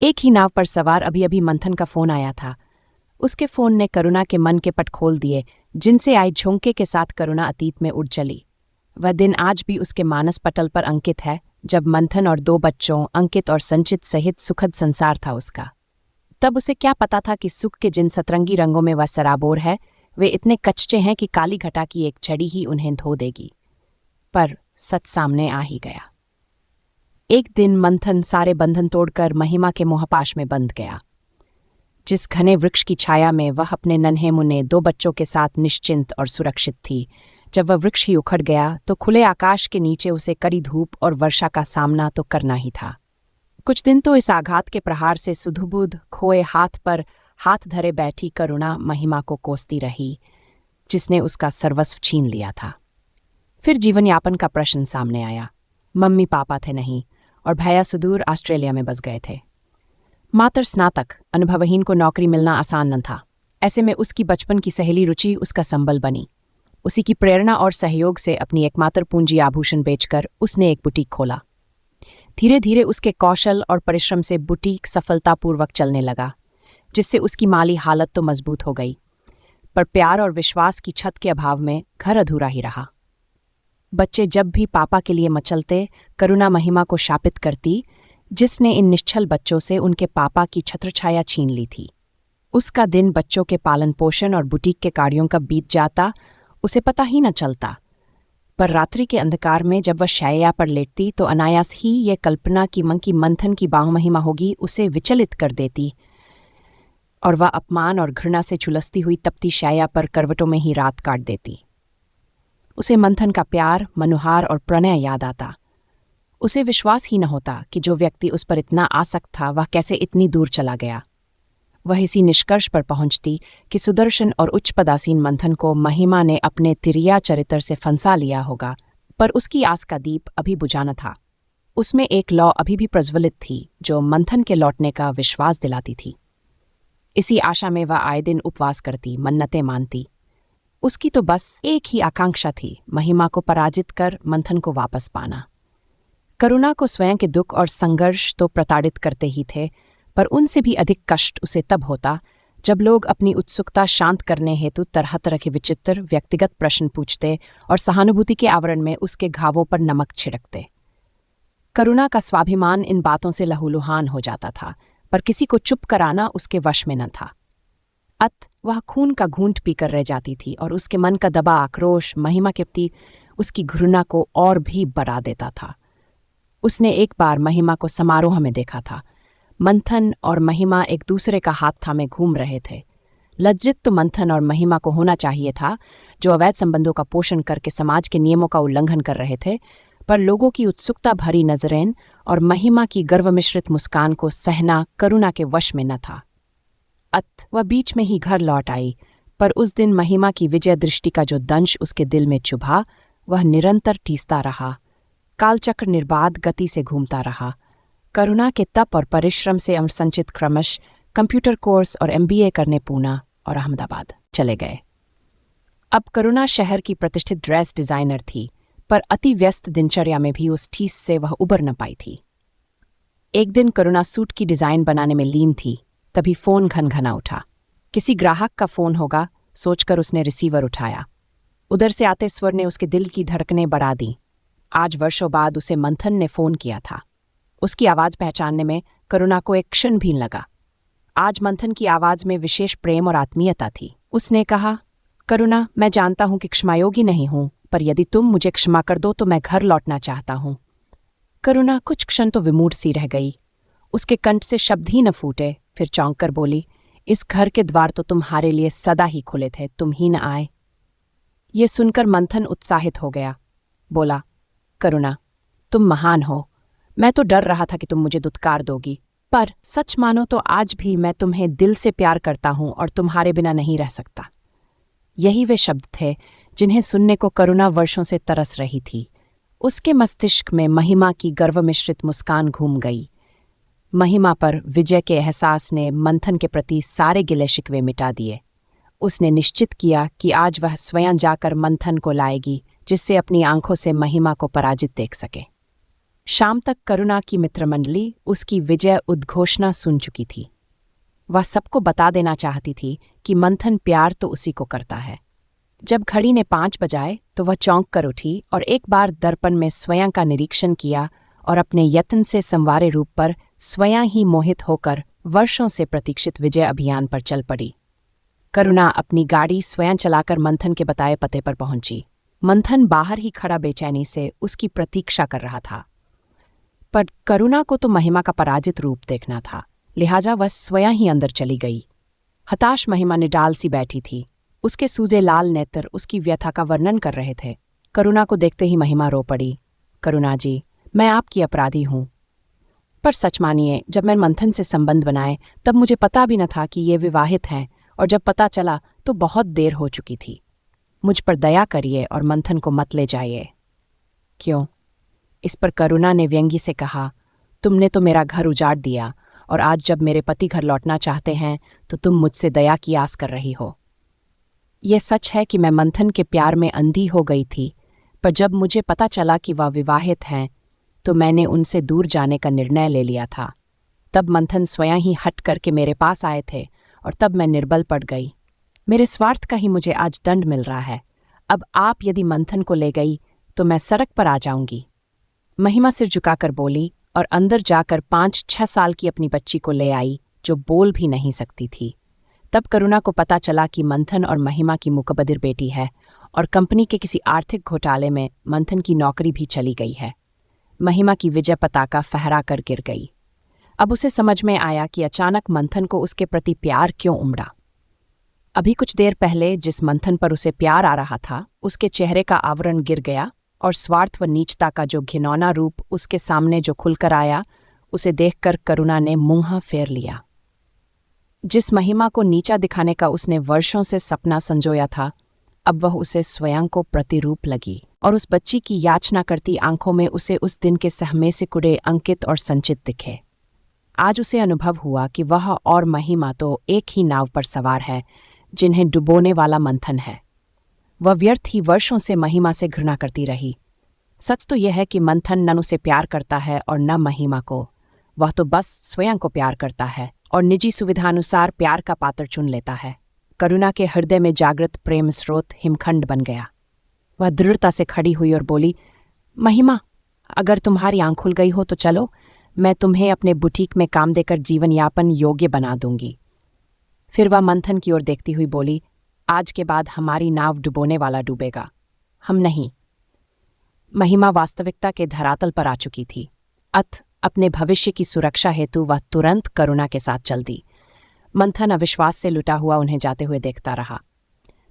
एक ही नाव पर सवार अभी अभी मंथन का फोन आया था। उसके फोन ने करुणा के मन के पट खोल दिए, जिनसे आई झोंके के साथ करुणा अतीत में उड़ चली। वह दिन आज भी उसके मानस पटल पर अंकित है, जब मंथन और 2 बच्चों अंकित और संचित सहित सुखद संसार था उसका। तब उसे क्या पता था कि सुख के जिन सतरंगी रंगों में वह सराबोर है, वे इतने कच्चे हैं कि काली घटा की एक छड़ी ही उन्हें धो देगी। पर सच सामने आ ही गया। एक दिन मंथन सारे बंधन तोड़कर महिमा के मोहपाश में बंध गया। जिस घने वृक्ष की छाया में वह अपने नन्हे मुन्ने 2 बच्चों के साथ निश्चिंत और सुरक्षित थी, जब वह वृक्ष ही उखड़ गया तो खुले आकाश के नीचे उसे कड़ी धूप और वर्षा का सामना तो करना ही था। कुछ दिन तो इस आघात के प्रहार से सुधबुध खोए हाथ पर हाथ धरे बैठी करुणा महिमा को कोसती रही, जिसने उसका सर्वस्व छीन लिया था। फिर जीवन यापन का प्रश्न सामने आया। मम्मी पापा थे नहीं, और भैया सुदूर ऑस्ट्रेलिया में बस गए थे। मात्र स्नातक अनुभवहीन को नौकरी मिलना आसान न था। ऐसे में उसकी बचपन की सहेली रुचि उसका संबल बनी। उसी की प्रेरणा और सहयोग से अपनी एकमात्र पूंजी आभूषण बेचकर उसने एक बुटीक खोला। धीरे धीरे उसके कौशल और परिश्रम से बुटीक सफलतापूर्वक चलने लगा, जिससे उसकी माली हालत तो मजबूत हो गई, पर प्यार और विश्वास की छत के अभाव में घर अधूरा ही रहा। बच्चे जब भी पापा के लिए मचलते, करुणा महिमा को शापित करती, जिसने इन निश्चल बच्चों से उनके पापा की छत्रछाया छीन ली थी। उसका दिन बच्चों के पालन पोषण और बुटीक के कार्यों का बीत जाता, उसे पता ही न चलता। पर रात्रि के अंधकार में जब वह शैया पर लेटती तो अनायास ही ये कल्पना की मंथन की बाहों महिमा होगी उसे विचलित कर देती, और वह अपमान और घृणा से झुलसती हुई तपती शैया पर करवटों में ही रात काट देती। उसे मंथन का प्यार, मनुहार और प्रणय याद आता। उसे विश्वास ही न होता कि जो व्यक्ति उस पर इतना आसक्त था वह कैसे इतनी दूर चला गया। वह इसी निष्कर्ष पर पहुंचती कि सुदर्शन और उच्च पदासीन मंथन को महिमा ने अपने तिरिया चरित्र से फंसा लिया होगा, पर उसकी आस का दीप अभी बुझा न था। उसमें एक लौ अभी भी प्रज्वलित थी, जो मंथन के लौटने का विश्वास दिलाती थी। इसी आशा में वह आए दिन उपवास करती, मन्नतें मानती। उसकी तो बस एक ही आकांक्षा थी, महिमा को पराजित कर मंथन को वापस पाना। करुणा को स्वयं के दुख और संघर्ष तो प्रताड़ित करते ही थे, पर उनसे भी अधिक कष्ट उसे तब होता जब लोग अपनी उत्सुकता शांत करने हेतु तरह तरह के विचित्र व्यक्तिगत प्रश्न पूछते और सहानुभूति के आवरण में उसके घावों पर नमक छिड़कते। करुणा का स्वाभिमान इन बातों से लहूलुहान हो जाता था, पर किसी को चुप कराना उसके वश में न था। वह खून का घूंट पीकर रह जाती थी, और उसके मन का दबा आक्रोश महिमा के प्रति उसकी घृणा को और भी बढ़ा देता था। उसने एक बार महिमा को समारोह में देखा था। मंथन और महिमा एक दूसरे का हाथ थामे घूम रहे थे। लज्जित तो मंथन और महिमा को होना चाहिए था, जो अवैध संबंधों का पोषण करके समाज के नियमों का उल्लंघन कर रहे थे, पर लोगों की उत्सुकता भरी नजरें और महिमा की गर्व मिश्रित मुस्कान को सहना करुणा के वश में न था। वह बीच में ही घर लौट आई, पर उस दिन महिमा की विजय दृष्टि का जो दंश उसके दिल में चुभा, वह निरंतर टीसता रहा। कालचक्र निर्बाध गति से घूमता रहा। करुणा के तप और परिश्रम से संचित क्रमश कंप्यूटर कोर्स और MBA करने पूना और अहमदाबाद चले गए। अब करुणा शहर की प्रतिष्ठित ड्रेस डिजाइनर थी, पर अति व्यस्त दिनचर्या में भी उस ठीस से वह उबर न पाई थी। एक दिन करुणा सूट की डिजाइन बनाने में लीन थी, तभी फोन घनघना उठा। किसी ग्राहक का फोन होगा सोचकर उसने रिसीवर उठाया। उधर से आते स्वर ने उसके दिल की धड़कनें बढ़ा दी। आज वर्षों बाद उसे मंथन ने फोन किया था। उसकी आवाज पहचानने में करुणा को एक क्षण भी लगा। आज मंथन की आवाज में विशेष प्रेम और आत्मीयता थी। उसने कहा, करुणा, मैं जानता हूं कि क्षमायोगी नहीं हूं, पर यदि तुम मुझे क्षमा कर दो तो मैं घर लौटना चाहता हूं। करुणा कुछ क्षण तो विमूढ़ सी रह गई। उसके कंठ से शब्द ही न फूटे। फिर चौंक कर बोली, इस घर के द्वार तो तुम्हारे लिए सदा ही खुले थे, तुम ही न आए। ये सुनकर मंथन उत्साहित हो गया। बोला, करुणा, तुम महान हो। मैं तो डर रहा था कि तुम मुझे दुत्कार दोगी, पर सच मानो तो आज भी मैं तुम्हें दिल से प्यार करता हूं और तुम्हारे बिना नहीं रह सकता। यही वे शब्द थे जिन्हें सुनने को करुणा वर्षों से तरस रही थी। उसके मस्तिष्क में महिमा की गर्व मिश्रित मुस्कान घूम गई। महिमा पर विजय के एहसास ने मंथन के प्रति सारे गिले शिकवे मिटा दिए। उसने निश्चित किया कि आज वह स्वयं जाकर मंथन को लाएगी, जिससे अपनी आंखों से महिमा को पराजित देख सके। शाम तक करुणा की मित्रमंडली उसकी विजय उद्घोषणा सुन चुकी थी। वह सबको बता देना चाहती थी कि मंथन प्यार तो उसी को करता है। जब घड़ी ने 5 बजाए तो वह चौंक कर उठी और एक बार दर्पण में स्वयं का निरीक्षण किया और अपने यत्न से संवारे रूप पर स्वयं ही मोहित होकर वर्षों से प्रतीक्षित विजय अभियान पर चल पड़ी। करुणा अपनी गाड़ी स्वयं चलाकर मंथन के बताए पते पर पहुंची। मंथन बाहर ही खड़ा बेचैनी से उसकी प्रतीक्षा कर रहा था, पर करुणा को तो महिमा का पराजित रूप देखना था, लिहाजा वह स्वयं ही अंदर चली गई। हताश महिमा निडाल सी बैठी थी। उसके सूजे लाल नेत्र उसकी व्यथा का वर्णन कर रहे थे। करुणा को देखते ही महिमा रो पड़ी। करुणा जी, मैं आपकी अपराधी हूं, पर सच मानिए, जब मैं मंथन से संबंध बनाए तब मुझे पता भी न था कि ये विवाहित हैं, और जब पता चला तो बहुत देर हो चुकी थी। मुझ पर दया करिए और मंथन को मत ले जाइए। क्यों? इस पर करुणा ने व्यंग्य से कहा, तुमने तो मेरा घर उजाड़ दिया, और आज जब मेरे पति घर लौटना चाहते हैं तो तुम मुझसे दया की आस कर रही हो। यह सच है कि मैं मंथन के प्यार में अंधी हो गई थी, पर जब मुझे पता चला कि वह विवाहित हैं तो मैंने उनसे दूर जाने का निर्णय ले लिया था। तब मंथन स्वयं ही हट करके मेरे पास आए थे और तब मैं निर्बल पड़ गई। मेरे स्वार्थ का ही मुझे आज दंड मिल रहा है। अब आप यदि मंथन को ले गई तो मैं सड़क पर आ जाऊंगी। महिमा सिर झुकाकर बोली और अंदर जाकर 5-6 साल की अपनी बच्ची को ले आई, जो बोल भी नहीं सकती थी। तब करुणा को पता चला कि मंथन और महिमा की मुकबदिर बेटी है और कंपनी के किसी आर्थिक घोटाले में मंथन की नौकरी भी चली गई है। महिमा की विजय पताका फहरा कर गिर गई। अब उसे समझ में आया कि अचानक मंथन को उसके प्रति प्यार क्यों उमड़ा। अभी कुछ देर पहले जिस मंथन पर उसे प्यार आ रहा था, उसके चेहरे का आवरण गिर गया और स्वार्थ व नीचता का जो घिनौना रूप उसके सामने जो खुलकर आया, उसे देखकर करुणा ने मुंह फेर लिया। जिस महिमा को नीचा दिखाने का उसने वर्षों से सपना संजोया था, अब वह उसे स्वयं को प्रतिरूप लगी और उस बच्ची की याचना करती आंखों में उसे उस दिन के सहमे से कुड़े अंकित और संचित दिखे। आज उसे अनुभव हुआ कि वह और महिमा तो एक ही नाव पर सवार है, जिन्हें डुबोने वाला मंथन है। वह व्यर्थ ही वर्षों से महिमा से घृणा करती रही। सच तो यह है कि मंथन न उसे प्यार करता है और न महिमा को। वह तो बस स्वयं को प्यार करता है और निजी सुविधानुसार प्यार का पात्र चुन लेता है। करुणा के हृदय में जागृत प्रेम स्रोत हिमखंड बन गया। वह दृढ़ता से खड़ी हुई और बोली, महिमा, अगर तुम्हारी आंख खुल गई हो तो चलो, मैं तुम्हें अपने बुटीक में काम देकर जीवन यापन योग्य बना दूंगी। फिर वह मंथन की ओर देखती हुई बोली, आज के बाद हमारी नाव डुबोने वाला डूबेगा, हम नहीं। महिमा वास्तविकता के धरातल पर आ चुकी थी। अपने भविष्य की सुरक्षा हेतु वह तुरंत करुणा के साथ चल दी। मंथन अविश्वास से लुटा हुआ उन्हें जाते हुए देखता रहा।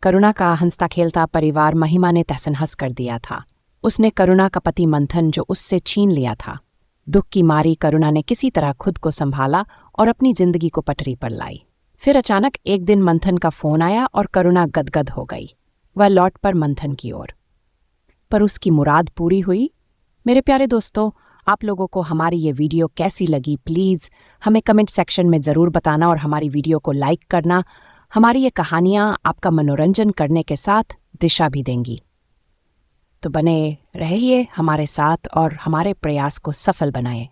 करुणा का हंसता खेलता परिवार महिमा ने तहस-नहस कर दिया था। उसने करुणा का पति मंथन जो उससे छीन लिया था। दुख की मारी करुणा ने किसी तरह खुद को संभाला और अपनी जिंदगी को पटरी पर लाई। फिर अचानक एक दिन मंथन का फोन आया और करुणा गदगद हो गई। वह लौट पर मंथन की ओर, पर उसकी मुराद पूरी हुई। मेरे प्यारे दोस्तों, आप लोगों को हमारी ये वीडियो कैसी लगी, प्लीज़ हमें कमेंट सेक्शन में ज़रूर बताना और हमारी वीडियो को लाइक करना। हमारी ये कहानियाँ आपका मनोरंजन करने के साथ दिशा भी देंगी। तो बने रहिए हमारे साथ और हमारे प्रयास को सफल बनाएं।